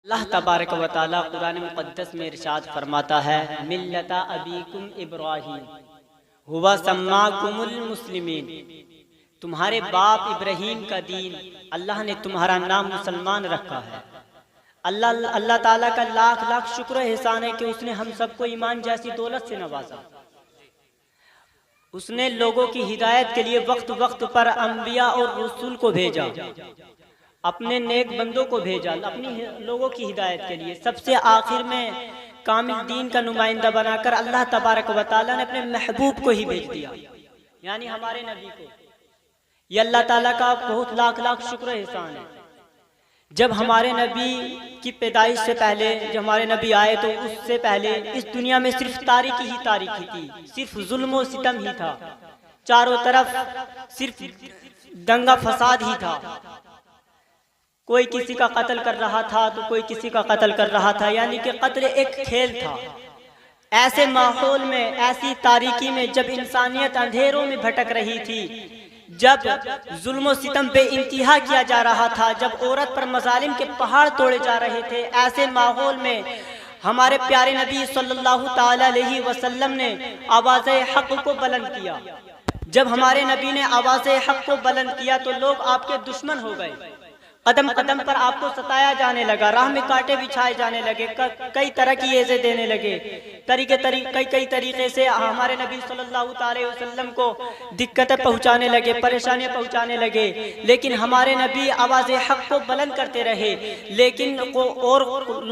اللہ تبارک و تعالی قرآن مقدس میں ارشاد فرماتا ہے ملت ابیکم ابراہیم ہوا سماکم المسلمین، تمہارے باپ ابراہیم کا دین اللہ نے تمہارا نام مسلمان رکھا ہے۔ اللہ تعالیٰ کا لاکھ لاکھ شکر و احسان ہے کہ اس نے ہم سب کو ایمان جیسی دولت سے نوازا۔ اس نے لوگوں کی ہدایت کے لیے وقت وقت پر انبیاء اور رسول کو بھیجا، اپنے نیک بندوں کو بھیجا اپنی لوگوں کی ہدایت کے لیے۔ سب سے آخر میں کامل دین کا نمائندہ بنا کر اللہ تبارک و تعالیٰ نے اپنے محبوب کو ہی بھیج دیا، یعنی ہمارے نبی کو۔ یہ اللہ تعالیٰ کا بہت لاکھ لاکھ شکر و احسان ہے۔ جب ہمارے نبی کی پیدائش سے پہلے جب ہمارے نبی آئے تو اس سے پہلے اس دنیا میں صرف تاریکی ہی تاریکی تھی، صرف ظلم و ستم ہی تھا، چاروں طرف صرف دنگا فساد ہی تھا۔ کوئی کسی کا قتل کر رہا تھا تو کوئی کسی کا قتل کر رہا تھا، یعنی کہ قتل ایک کھیل تھا۔ ایسے ماحول میں، ایسی تاریکی میں جب انسانیت اندھیروں میں بھٹک رہی تھی، جب ظلم و ستم پہ انتہا کیا جا رہا تھا، جب عورت پر مظالم کے پہاڑ توڑے جا رہے تھے، ایسے ماحول میں ہمارے پیارے نبی صلی اللہ تعالی علیہ وسلم نے آواز حق کو بلند کیا۔ جب ہمارے نبی نے آواز حق کو بلند کیا تو لوگ آپ کے دشمن ہو گئے، قدم قدم پر آپ کو ستایا جانے لگا، راہ میں کانٹے بچھائے جانے لگے، کئی طرح کی ایزے دینے لگے، کئی طریقے سے ہمارے نبی صلی اللہ تعالی وسلم کو دقتیں پہنچانے لگے، پریشانیاں پہنچانے لگے۔ لیکن ہمارے نبی آواز حق کو بلند کرتے رہے، لیکن اور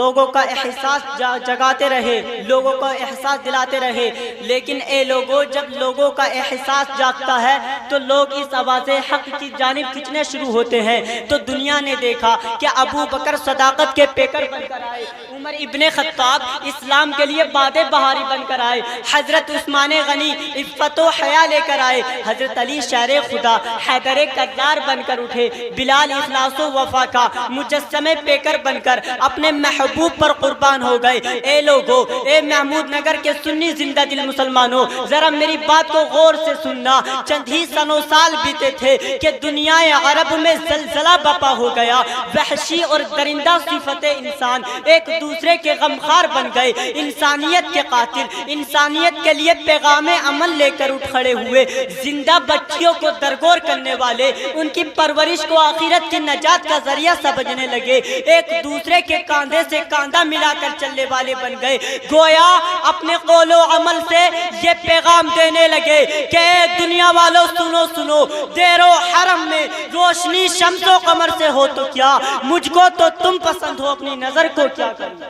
لوگوں کا احساس جگاتے رہے، لوگوں کا احساس دلاتے رہے۔ لیکن اے لوگوں، جب لوگوں کا احساس جاگتا ہے تو لوگ اس آواز حق کی جانب کھینچنے شروع ہوتے ہیں۔ تو دنیا نے دیکھا کہ ابو بکر صداقت کے پیکر بن کر آئے، عمر ابن خطاب اسلام کے لیے باد بہاری بن کر آئے، حضرت عثمان غنی عفت و حیا لے کر آئے، حضرت علی شیر خدا حیدر کرار بن کر اٹھے، بلال اخلاص و وفا کا مجسمے پیکر بن کر اپنے محبوب پر قربان ہو گئے۔ اے لوگو، اے محمود نگر کے سنی زندہ دل مسلمانوں، ذرا میری بات کو غور سے سننا۔ چند ہی سنوں سال بیتے تھے کہ دنیا عرب میں زلزلہ بپا ہو گیا، وحشی اور درندہ صفت انسان ایک دوسرے کے غمخوار بن گئے، انسانیت کے قاتل، انسانیت کے لیے پیغام امن لے کر اٹھ کھڑے ہوئے، زندہ بچیوں کو درگور کرنے والے، ان کی پرورش کو آخرت کی نجات کا ذریعہ سمجھنے لگے، ایک دوسرے کے کاندھے سے کاندھا ملا کر چلنے والے بن گئے۔ گویا اپنے قول و عمل سے یہ پیغام دینے لگے کہ دنیا والوں سنو سنو، دیر و حرم میں روشنی شمس و قمر سے ہو تو کیا، مجھ کو تو تم پسند ہو، اپنی نظر کو کیا کروں۔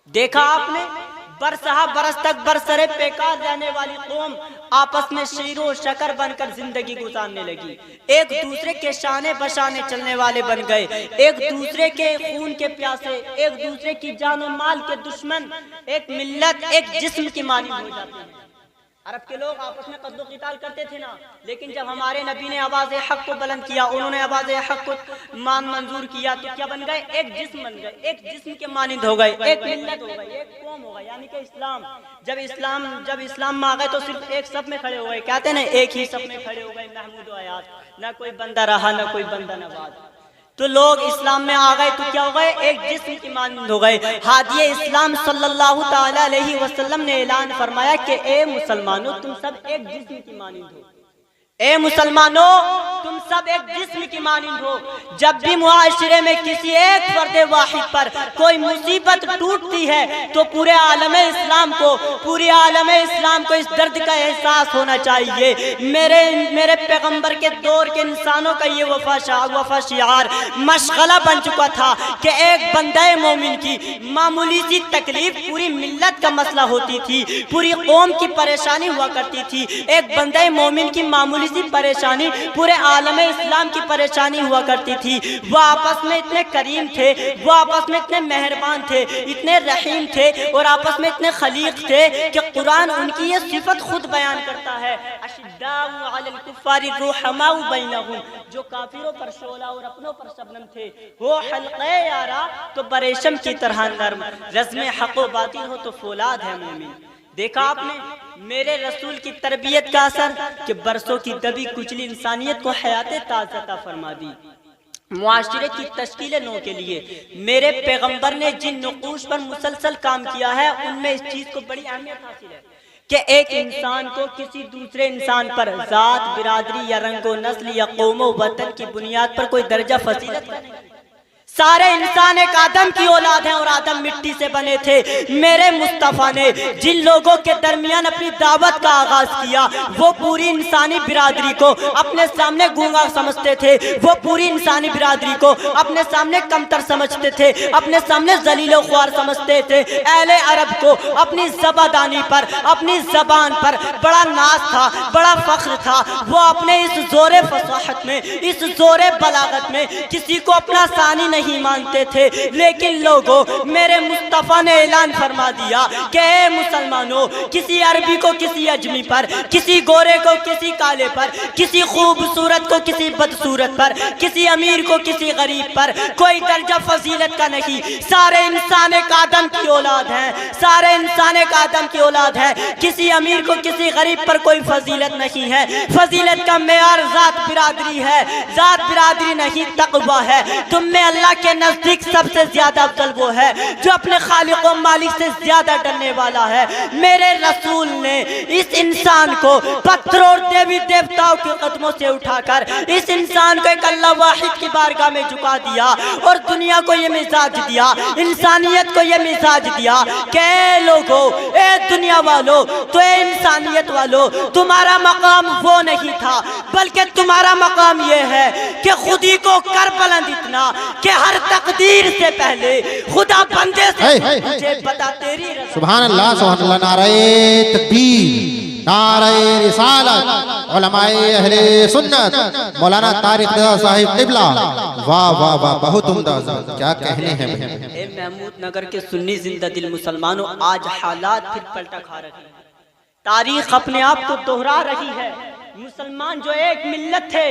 دیکھا آپ نے، برسہ برس تک برسرے بیکار رہنے والی قوم آپس میں شیر و شکر بن کر زندگی گزارنے لگی، ایک دوسرے کے شانے بشانے چلنے والے بن گئے، ایک دوسرے کے خون کے پیاسے، ایک دوسرے کی جان و مال کے دشمن، ایک ملت ایک جسم کی مانند ہو جاتے ہیں۔ عرب کے لوگ آپس میں قتل و قتال کرتے تھے نا، لیکن جب ہمارے نبی نے آواز حق کو بلند کیا، انہوں نے آواز حق کو منظور کیا تو کیا بن گئے؟ ایک جسم بن گئے، ایک جسم کے مانند ہو گئے، ایک ملت ہو گئی، ایک قوم ہو گئی، یعنی کہ اسلام۔ جب اسلام میں آ گئے تو صرف ایک صف میں کھڑے ہو گئے، کہتے ہیں نا ایک ہی صف میں کھڑے ہو گئے، محمود و حیات، نہ کوئی بندہ رہا نہ کوئی بندہ نواز۔ تو لوگ اسلام میں آ گئے تو کیا ہو گئے؟ ایک جسم کی مانند ہو گئے۔ ہادی اسلام صلی اللہ تعالی علیہ وسلم نے اعلان فرمایا کہ اے مسلمانوں، تم سب ایک جسم کی مانند ہو، اے مسلمانوں تم سب ایک جسم کی مانند ہو۔ جب بھی معاشرے میں کسی ایک فرد واحد پر کوئی مصیبت ٹوٹتی ہے تو پورے عالم اسلام کو اس درد کا احساس ہونا چاہیے۔ میرے پیغمبر کے دور کے انسانوں کا یہ وفا شعار مشغلہ بن چکا تھا کہ ایک بندہ مومن کی معمولی سی تکلیف پوری ملت کا مسئلہ ہوتی تھی، پوری قوم کی پریشانی ہوا کرتی تھی۔ ایک بندہ مومن کی معمولی سی پریشانی پورے عالم اسلام کی پریشانی ہوا کرتی تھی۔ وہ آپس میں اتنے کریم تھے، وہ آپس میں اتنے مہربان تھے، اتنے رحیم تھے اور آپس میں اتنے خلیق تھے کہ قرآن ان کی یہ صفت خود بیان کرتا ہے، اشداء علی الکفار رحماء بینہم، جو کافروں پر شعلہ اور اپنوں پر شبنم تھے، وہ حلقے یارا تو بریشم کی طرح نرم، رزم حق و باطل ہو تو فولاد ہے مومن۔ دیکھا آپ نے میرے رسول کی تربیت کا اثر کہ برسوں کی دبی کچلی انسانیت کو حیات تازہ عطا فرما دی۔ معاشرے کی تشکیل نو کے لیے میرے پیغمبر نے جن نقوش پر مسلسل کام کیا ہے ان میں اس چیز کو بڑی اہمیت حاصل ہے کہ ایک انسان کو کسی دوسرے انسان پر ذات، برادری یا رنگ و نسل یا قوم و وطن کی بنیاد پر کوئی درجہ فضیلت کا نہیں۔ سارے انسان ایک آدم کی اولاد ہیں اور آدم مٹی سے بنے تھے۔ میرے مصطفیٰ نے جن لوگوں کے درمیان اپنی دعوت کا آغاز کیا وہ پوری انسانی برادری کو اپنے سامنے گونگا سمجھتے تھے، وہ پوری انسانی برادری کو اپنے سامنے کمتر سمجھتے تھے، اپنے سامنے ذلیل و خوار سمجھتے تھے۔ اہل عرب کو اپنی زبادانی پر، اپنی زبان پر بڑا ناز تھا، بڑا فخر تھا۔ وہ اپنے اس زور فصاحت میں، اس زور بلاغت میں کسی کو اپنا ثانی نہیں مانتے تھے، لیکن لوگوں میرے مصطفیٰ نے اعلان فرما دیا کہ اے مسلمانوں، کسی عربی کو کسی اجمی پر، کسی گورے کو کسی کالے پر، کسی خوبصورت کو کسی بدصورت پر، کسی امیر کو کسی غریب پر کوئی درجہ فضیلت کا نہیں۔ سارے انسان ایک آدم کی اولاد ہیں، سارے انسان ایک آدم کی اولاد ہے۔ کسی امیر کو کسی غریب پر کوئی فضیلت نہیں ہے۔ فضیلت کا معیار ذات برادری ہے، ذات برادری نہیں تقویٰ ہے۔ تم میں اللہ کے نزدیک سب سے زیادہ افضل وہ ہے جو اپنے خالق و مالک سے زیادہ ڈرنے والا ہے۔ میرے رسول نے اس انسان کو پتھروں اور دیوی دیوتاؤں کے قدموں سے اٹھا کر اس انسان کو ایک اللہ واحد کی بارگاہ میں جھکا دیا اور دنیا کو یہ مزاج دیا، انسانیت کو یہ مزاج دیا کہ اے لوگو، اے دنیا والو، تو اے انسانیت والو، تمہارا مقام وہ نہیں تھا بلکہ تمہارا مقام یہ ہے کہ خودی کو کر بلند اتنا کہ ہر تقدیر سے پہلے خدا بندے سے مجھے بتا تیری رضا۔ سبحان اللہ، سبحان اللہ، نعرہ تکبیر، نعرہ رسالت، علماء اہل سنت، مولانا طارق رضا صاحب قبلہ، واہ واہ واہ، بہت عمدہ، کیا کہنے ہیں۔ اے محمود نگر کے سنی زندہ دل مسلمانوں، آج حالات پھر پلٹا کھا رہے ہیں، تاریخ اپنے آپ کو دہرا رہی ہے۔ مسلمان جو ایک ملت تھے،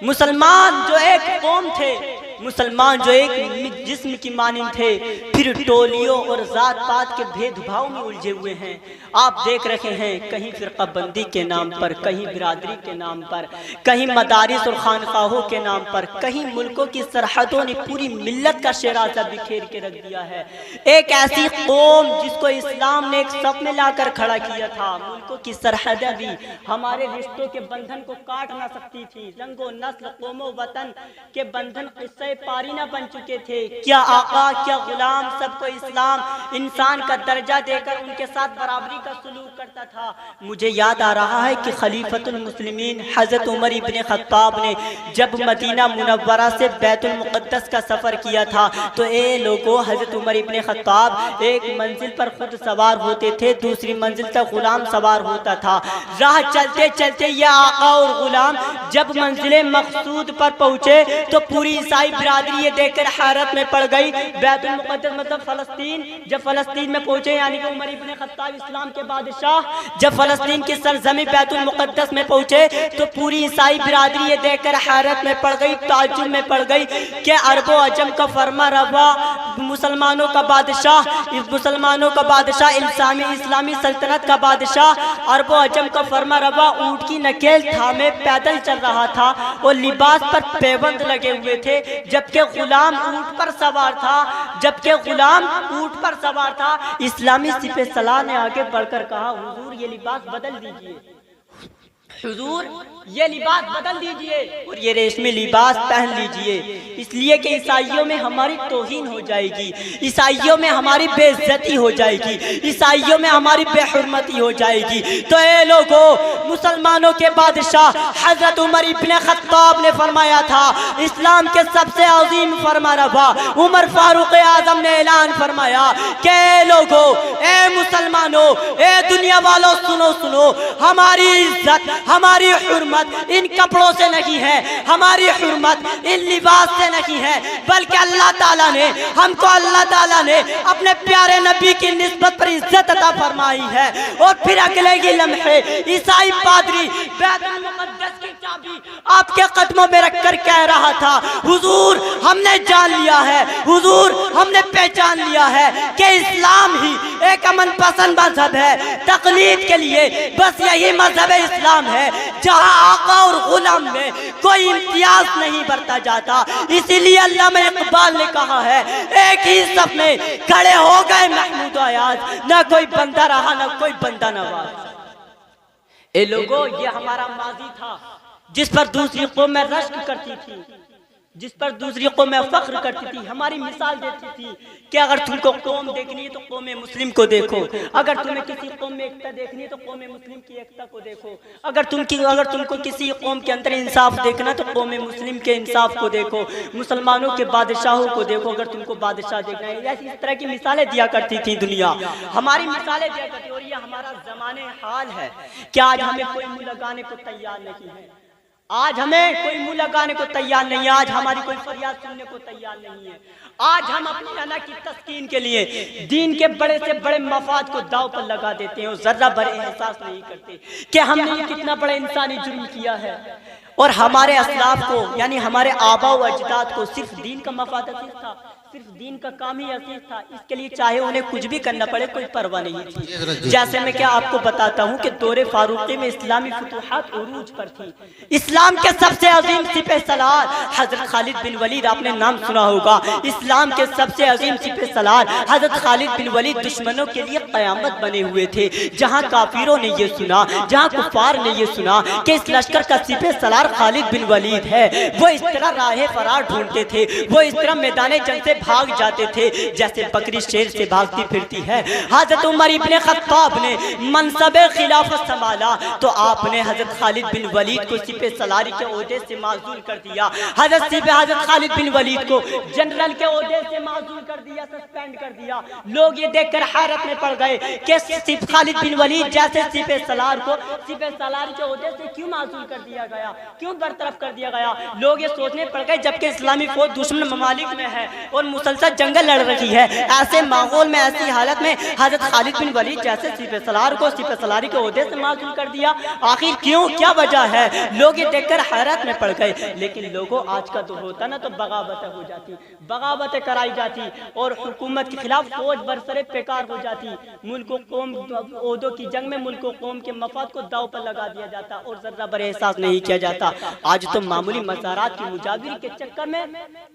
مسلمان جو ایک قوم تھے، مسلمان جو ایک جسم کی مانند تھے، پھر ٹولیوں اور ذات پات کے بھید بھاؤ میں الجھے ہوئے ہیں۔ آپ دیکھ رہے ہیں کہیں فرقہ بندی کے نام پر، کہیں برادری کے نام پر، کہیں مدارس اور خانقاہوں کے نام پر، کہیں ملکوں کی سرحدوں نے پوری ملت کا شیرازہ بکھیر کے رکھ دیا ہے۔ ایک ایسی قوم جس کو اسلام نے ایک صف میں لا کر کھڑا کیا تھا، ملکوں کی سرحدیں بھی ہمارے رشتوں کے بندھن کو کاٹ نہ سکتی تھی، رنگ و نسل، قوم و وطن کے بندھن قصہ پاری نہ بن چکے تھے۔ کیا آقا، کیا غلام، سب کو اسلام انسان کا درجہ دے کر ان کے ساتھ برابری کا سلوک کرتا تھا۔ مجھے یاد آ رہا ہے کہ خلیفۃ المسلمین حضرت عمر ابن خطاب نے جب مدینہ منورہ سے بیت المقدس کا سفر کیا تھا تو اے لوگوں، حضرت عمر ابن خطاب ایک منزل پر خود سوار ہوتے تھے، دوسری منزل تک غلام سوار ہوتا تھا۔ راہ چلتے چلتے یہ آقا اور غلام جب منزل مقصود پر پہنچے تو پوری عیسائی برادری یہ دیکھ کر حیرت میں پڑ گئی۔ بیت المقدس مطلب فلسطین، جب فلسطین میں پہنچے یعنی کہ عمر ابن خطاب اسلام کے بادشاہ جب فلسطین کی سرزمین بیت المقدس میں پہنچے تو پوری عیسائی برادری یہ دیکھ کر حیرت میں پڑ گئی، تعجب میں پڑ گئی کہ عرب و عجم کا فرما روا، مسلمانوں کا بادشاہ، مسلمانوں کا بادشاہ، اسلامی سلطنت کا بادشاہ، عرب و عجم کا فرما روا اونٹ کی نکیل تھامے پیدل چل رہا تھا اور لباس پر پیبند لگے ہوئے تھے، جبکہ غلام اونٹ پر سوار تھا، جبکہ غلام اونٹ پر سوار تھا۔ اسلامی سپہ سالار نے آگے بڑھ کر کہا، حضور یہ لباس بدل دیجئے، حضور یہ لباس بدل دیجئے اور یہ ریشمی لباس پہن لیجئے، اس لیے کہ عیسائیوں میں ہماری توہین ہو جائے گی، عیسائیوں میں ہماری بے عزتی ہو جائے گی، عیسائیوں میں ہماری بے حرمتی ہو جائے گی۔ تو اے لوگو، مسلمانوں کے بادشاہ حضرت عمر ابن خطاب نے فرمایا تھا، اسلام کے سب سے عظیم فرما روا عمر فاروق اعظم نے اعلان فرمایا کہ اے لوگو، اے مسلمانوں، اے دنیا والوں، سنو سنو، ہماری عزت، ہماری حرمت ان کپڑوں سے نہیں ہے، ہماری حرمت ان لباس سے نہیں ہے، بلکہ اللہ تعالیٰ نے ہم کو، اللہ تعالیٰ نے اپنے پیارے نبی کی نسبت پر عزت عطا فرمائی ہے۔ اور پھر اگلے ہی لمحے عیسائی پادری بیت المقدس کی بھی آپ کے قدموں میں رکھ کر کہہ رہا تھا حضور ہم نے جان لیا ہے، حضور ہم نے پہچان لیا ہے کہ اسلام ہی ایک امن پسند مذہب ہے، تقلید کے لیے بس یہی مذہب اسلام ہے جہاں آقا اور غلام میں کوئی امتیاز نہیں برتا جاتا۔ اسی لیے علامہ اقبال نے کہا ہے ایک ہی صف میں کھڑے ہو گئے محمود و ایاز، نہ کوئی بندہ رہا نہ کوئی بندہ نواز۔ اے لوگوں، یہ ہمارا ماضی تھا جس پر دوسری قومیں رشک کرتی تھی، جس پر دوسری قومیں فخر کرتی تھی، ہماری مثال دیتی تھی کہ اگر تم کو قوم دیکھنی ہے تو قوم مسلم کو دیکھو، اگر تمہیں کسی قوم میں ایکتا دیکھنی ہے تو قوم مسلم کی ایکتا کو دیکھو، اگر تم کو کسی قوم کے اندر انصاف دیکھنا تو قوم مسلم کے انصاف کو دیکھو، مسلمانوں کے بادشاہوں کو دیکھو اگر تم کو بادشاہ دیکھنا ہے۔ ایسی اس طرح کی مثالیں دیا کرتی تھی دنیا، ہماری مثالیں دیا کرتی، اور یہ ہمارا زمانے حال ہے کہ آج ہمیں کوئی منہ لگانے کو تیار نہیں ہے، آج ہمیں کوئی منہ لگانے کو تیار نہیں ہے، آج ہماری کوئی فریاد سننے کو تیار نہیں ہے۔ آج ہم اپنی انا کی تسکین کے لیے دین کے بڑے سے بڑے مفاد کو داؤ پر لگا دیتے ہیں اور ذرہ بھر احساس نہیں کرتے کہ ہم نے یہ کتنا بڑا انسانی جرم کیا ہے، اور ہمارے اسلاف کو یعنی ہمارے آباء و اجداد کو صرف دین کا مفاد عزیز تھا، صرف دین کا کام ہی عزیز تھا، اس کے لیے چاہے انہیں کچھ بھی کرنا پڑے کوئی پرواہ نہیں تھی۔ جیسے میں کیا آپ کو بتاتا ہوں کہ دور فاروقی میں اسلامی فتوحات عروج پر تھی، اسلام کے سب سے عظیم سپہ سالار حضرت خالد بن ولید، آپ نے نام سنا ہوگا، اسلام کے سب سے عظیم سپہ سالار حضرت خالد بن ولید دشمنوں کے لیے قیامت بنے ہوئے تھے۔ جہاں کافروں نے یہ سنا، جہاں کفار نے یہ سنا کہ اس لشکر کا سپہ سالار خالد بن ولید ہے، وہ اس طرح راہ فرار ڈھونڈتے تھے، وہ اس طرح میدان جنگ سے بھاگ جاتے تھے جیسے بکری شیر سے بھاگتی پھرتی ہے۔ حضرت عمر ابن خطاب نے منصب خلافت سنبھالا تو آپ نے حضرت خالد بن ولید کو سپہ سالاری کے عہدے سے معزول کر دیا، حضرت خالد بن ولید کو جنرل کے عہدے سے معزول کر دیا، سسپینڈ کر دیا۔ لوگ یہ دیکھ کر حیرت میں پڑ گئے کہ خالد بن ولید جیسے سپہ سالار کو سپہ سالاری کے عہدے سے کیوں معزول کر دیا گیا، کیوں برطرف کر دیا گیا؟ لوگ یہ سوچنے پڑ گئے جبکہ اسلامی فوج دشمن ممالک میں ہے اور مسلسل جنگل لڑ رہی ہے، ایسے ماحول میں ایسی حالت میں حضرت خالد بن ولید جیسے سپہ سالار کو سپہ سالاری کے عہدے سے معزول کر دیا، آخر کیوں، کیا وجہ ہے؟ لوگ یہ دیکھ کر حیرت میں پڑ گئے۔ لیکن لوگوں، آج کا دور ہوتا نا تو بغاوتیں ہو جاتی، بغاوتیں کرائی جاتی اور حکومت کے خلاف فوج برسر پیکار ہو جاتی، ملک و قوم عہدوں کی جنگ میں ملک و قوم کے مفاد کو داؤ پر لگا دیا جاتا اور ذرہ بر احساس نہیں کیا جاتا۔ آج تو معمولی مزارات کی مجاوری کے چکر میں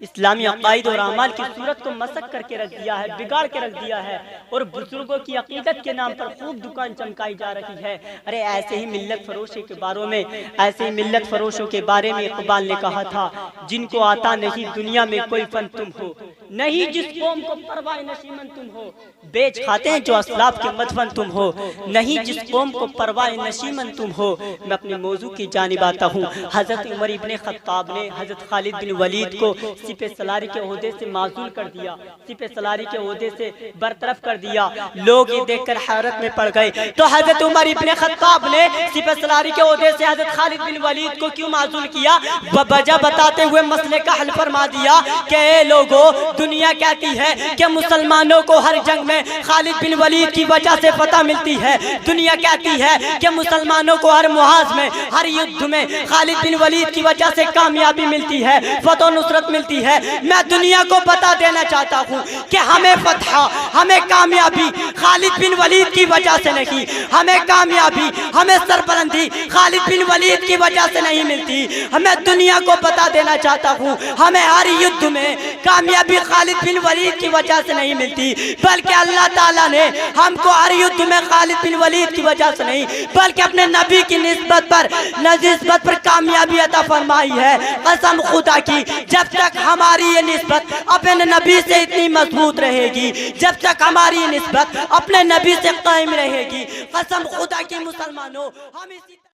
اسلامی عقائد اور اعمال کی صورت کو مسخ کر کے رکھ دیا ہے، بگاڑ کے رکھ دیا ہے، اور بزرگوں کی عقیدت کے نام پر خوب دکان چمکائی جا رہی ہے۔ ارے ایسے ہی ملت فروشی کے باروں میں، ایسے ہی ملت فروشوں کے بارے میں اقبال نے کہا تھا جن کو آتا نہیں دنیا میں کوئی فن تم ہو، نہیں جس قوم کو پرواہ نشیمن تم ہو، بیچ کھاتے ہیں جو اسلاف کے مدفن تم ہو، نہیں جس قوم کو پرواہ نشیمن تم ہو۔ میں اپنے موضوع کی جانب آتا ہوں۔ حضرت عمر ابن خطاب نے حضرت خالد بن ولید کو سپہ سالاری کے عہدے سے معزول کر دیا، سپہ سالاری کے عہدے سے برطرف کر دیا۔ لوگ یہ دیکھ کر حیرت میں پڑ گئے تو حضرت عمر ابن خطاب نے سپہ سالاری کے عہدے سے حضرت خالد بن ولید کو کیوں معزول کیا، وجہ بتاتے ہوئے مسئلے کا حل فرما دیا کہ اے لوگوں، دنیا کہتی ہے کہ مسلمانوں کو ہر جنگ میں خالد بن ولید کی وجہ سے فتح ملتی ہے، دنیا کہتی ہے کہ مسلمانوں کو ہر محاذ میں، ہر یدھ میں خالد بن ولید کی وجہ سے کامیابی ملتی ہے، فتح و نصرت ملتی ہے۔ میں دنیا کو بتا دینا چاہتا ہوں کہ ہمیں فتح، ہمیں کامیابی خالد بن ولید کی وجہ سے نہیں، ہمیں کامیابی، ہمیں سربلندی خالد بن ولید کی وجہ سے نہیں ملتی۔ ہمیں دنیا کو بتا دینا چاہتا ہوں ہمیں ہر یدھ میں کامیابی خالد بن ولید کی وجہ سے نہیں ملتی، بلکہ اللہ تعالیٰ نے ہم کو ہر یدھ میں خالد بن ولید کی وجہ سے نہیں بلکہ اپنے نبی کی نسبت پر کامیابی عطا فرمائی ہے۔ قسم خدا کی، جب تک ہماری یہ نسبت اپنے نبی سے اتنی مضبوط رہے گی، جب تک ہماری یہ نسبت اپنے نبی سے قائم رہے گی، قسم خدا کی مسلمانوں، ہم اسی